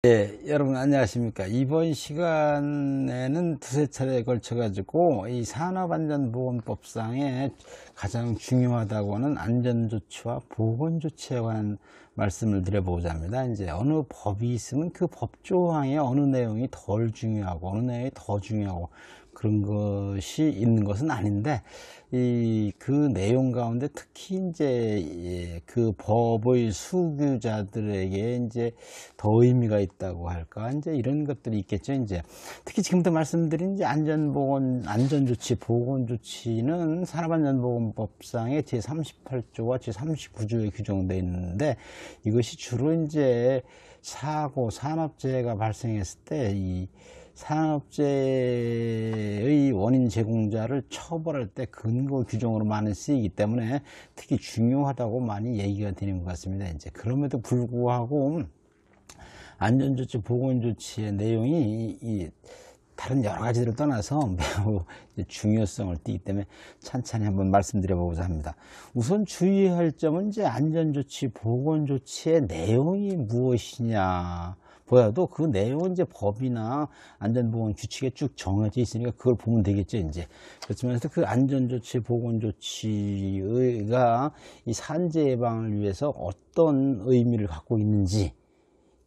네, 여러분 안녕하십니까. 이번 시간에는 두세 차례에 걸쳐 가지고 이 산업안전보건법상에 가장 중요하다고 하는 안전조치와 보건조치에 관한 말씀을 드려보고자 합니다. 이제 어느 법이 있으면 그 법 조항의 어느 내용이 덜 중요하고 어느 내용이 더 중요하고 그런 것이 있는 것은 아닌데, 그 내용 가운데 특히 이제 그 법의 수규자들에게 이제 더 의미가 있다고 할까, 이제 이런 것들이 있겠죠. 이제 특히 지금부터 말씀드린 이제 안전조치, 보건조치는 산업안전보건법상의 제38조와 제39조에 규정되어 있는데, 이것이 주로 이제 사고, 산업재해가 발생했을 때 이 산업재해의 원인 제공자를 처벌할 때 근거 규정으로 많이 쓰이기 때문에 특히 중요하다고 많이 얘기가 되는 것 같습니다. 이제 그럼에도 불구하고 안전조치, 보건조치의 내용이 다른 여러 가지들을 떠나서 매우 중요성을 띠기 때문에 찬찬히 한번 말씀드려보고자 합니다. 우선 주의할 점은 이제 안전조치, 보건조치의 내용이 무엇이냐 보다도 그 내용은 이제 법이나 안전보건 규칙에 쭉 정해져 있으니까 그걸 보면 되겠죠. 이제 그렇지만 그 안전조치, 보건조치가 이 산재 예방을 위해서 어떤 의미를 갖고 있는지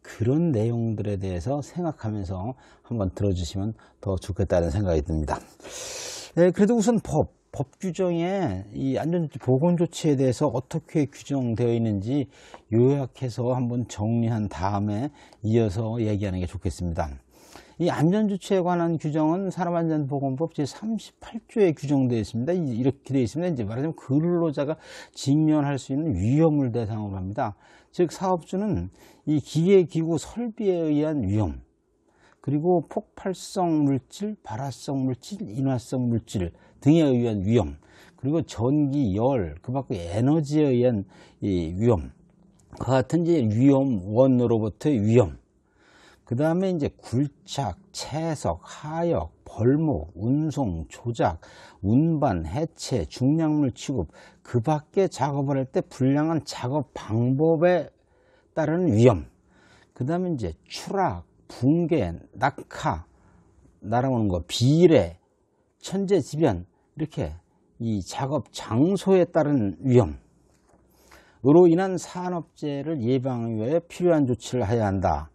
그런 내용들에 대해서 생각하면서 한번 들어주시면 더 좋겠다는 생각이 듭니다. 네, 그래도 우선 법 규정에 이 안전조치, 보건조치에 대해서 어떻게 규정되어 있는지 요약해서 한번 정리한 다음에 이어서 얘기하는 게 좋겠습니다. 이 안전조치에 관한 규정은 산업안전보건법 제38조에 규정되어 있습니다. 이렇게 되어 있습니다. 이제 말하자면 근로자가 직면할 수 있는 위험을 대상으로 합니다. 즉 사업주는 이 기계기구 설비에 의한 위험, 그리고 폭발성 물질, 발화성 물질, 인화성 물질 등에 의한 위험, 그리고 전기, 열, 그 밖에 에너지에 의한 이 위험, 그 같은 이제 위험원으로부터의 위험, 그 다음에 이제 굴착, 채석, 하역, 벌목, 운송, 조작, 운반, 해체, 중량물 취급, 그 밖에 작업을 할 때 불량한 작업 방법에 따르는 위험, 그 다음에 이제 추락, 붕괴, 낙하, 날아오는 거, 비례, 천재지변, 이렇게 이 작업 장소에 따른 위험으로 인한 산업재해를 예방하기 위해 필요한 조치를 해야 한다.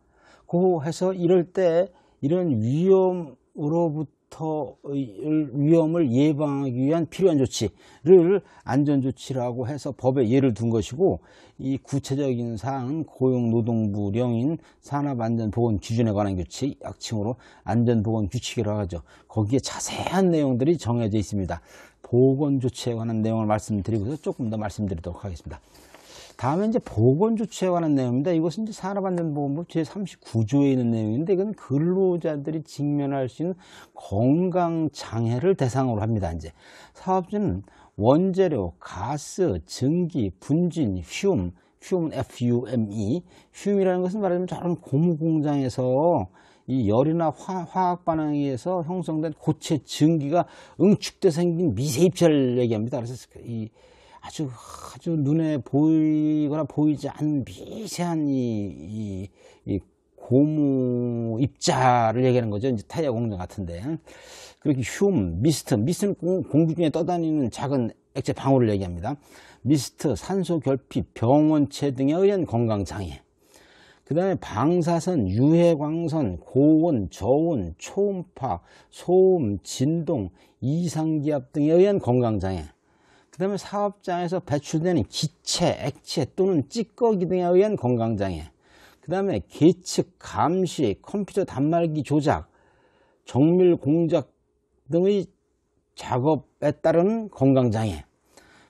고 해서 이럴 때 이런 위험을 예방하기 위한 필요한 조치를 안전조치라고 해서 법에 예를 둔 것이고, 이 구체적인 사항은 고용노동부령인 산업안전보건기준에 관한 규칙, 약칭으로 안전보건규칙이라고 하죠. 거기에 자세한 내용들이 정해져 있습니다. 보건조치에 관한 내용을 말씀드리고서 조금 더 말씀드리도록 하겠습니다. 다음에 이제 보건조치에 관한 내용입니다. 이것은 이제 산업안전보건법 제39조에 있는 내용인데, 이건 근로자들이 직면할 수 있는 건강장애를 대상으로 합니다. 이제 사업주는 원재료, 가스, 증기, 분진, 흉은 FUME, 흉이라는 것은 말하자면 저런 고무공장에서 이 열이나 화학 반응에 의해서 형성된 고체 증기가 응축돼 생긴 미세 입자를 얘기합니다. 그래서 이 아주 눈에 보이거나 보이지 않는 미세한 이 고무 입자를 얘기하는 거죠. 이제 타이어 공장 같은데. 그렇게 미스트는 공기 중에 떠다니는 작은 액체 방울을 얘기합니다. 미스트, 산소 결핍, 병원체 등에 의한 건강장애. 그 다음에 방사선, 유해광선, 고온, 저온, 초음파, 소음, 진동, 이상기압 등에 의한 건강장애. 그 다음에 사업장에서 배출되는 기체, 액체 또는 찌꺼기 등에 의한 건강장애. 그 다음에 계측, 감시, 컴퓨터 단말기 조작, 정밀 공작 등의 작업에 따른 건강장애.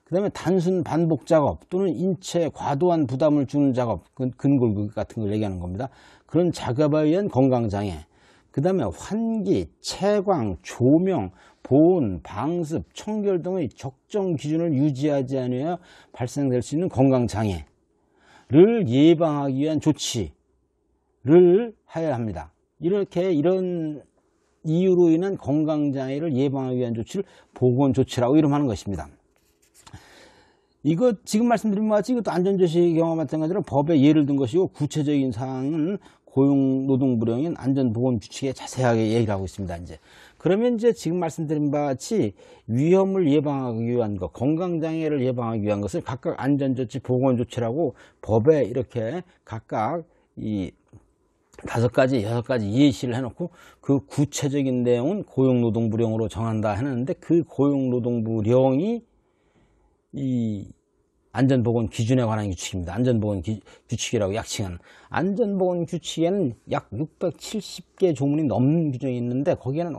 그 다음에 단순 반복 작업 또는 인체에 과도한 부담을 주는 작업, 근골격 같은 걸 얘기하는 겁니다. 그런 작업에 의한 건강장애. 그 다음에 환기, 채광, 조명, 보온, 방습, 청결 등의 적정 기준을 유지하지 않으며 발생될 수 있는 건강장애를 예방하기 위한 조치를 해야 합니다. 이런 이유로 인한 건강장애를 예방하기 위한 조치를 보건조치라고 이름하는 것입니다. 이거 지금 말씀드린 것 같이 이것도 안전조치 경우와 마찬가지로 법에 예를 든 것이고, 구체적인 사항은 고용노동부령인 안전보건규칙에 자세하게 얘기를 하고 있습니다. 이제 그러면 이제 지금 말씀드린 바와 같이 위험을 예방하기 위한 것, 건강장애를 예방하기 위한 것을 각각 안전조치, 보건조치라고 법에 이렇게 각각 이 5가지, 6가지 예시를 해놓고 그 구체적인 내용은 고용노동부령으로 정한다 하는데, 그 고용노동부령이 이 안전보건 기준에 관한 규칙입니다. 안전보건 규칙이라고 약칭한 안전보건 규칙에는 약 670개 조문이 넘는 규정이 있는데, 거기에는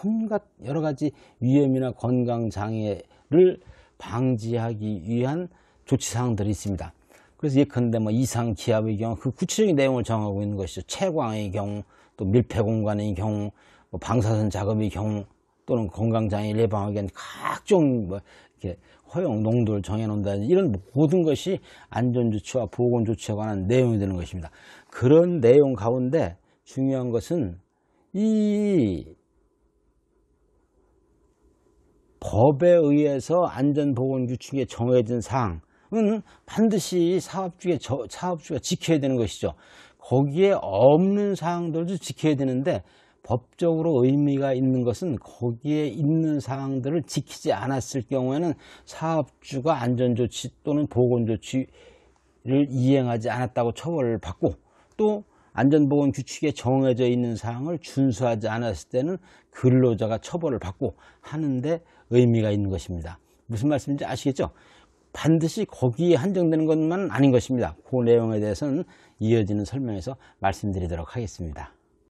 온갖 여러 가지 위험이나 건강 장애를 방지하기 위한 조치사항들이 있습니다. 그래서 예컨대 뭐 이상 기압의 경우 그 구체적인 내용을 정하고 있는 것이죠. 채광의 경우, 또 밀폐 공간의 경우, 뭐 방사선 작업의 경우, 또는 건강장애를 예방하기 위한 각종 뭐 이렇게 허용 농도를 정해놓는다, 이런 모든 것이 안전조치와 보건조치에 관한 내용이 되는 것입니다. 그런 내용 가운데 중요한 것은 이 법에 의해서 안전보건규칙에 정해진 사항은 반드시 사업주가 지켜야 되는 것이죠. 거기에 없는 사항들도 지켜야 되는데, 법적으로 의미가 있는 것은 거기에 있는 사항들을 지키지 않았을 경우에는 사업주가 안전조치 또는 보건조치를 이행하지 않았다고 처벌을 받고, 또 안전보건규칙에 정해져 있는 사항을 준수하지 않았을 때는 근로자가 처벌을 받고 하는데 의미가 있는 것입니다. 무슨 말씀인지 아시겠죠? 반드시 거기에 한정되는 것만 아닌 것입니다. 그 내용에 대해서는 이어지는 설명에서 말씀드리도록 하겠습니다.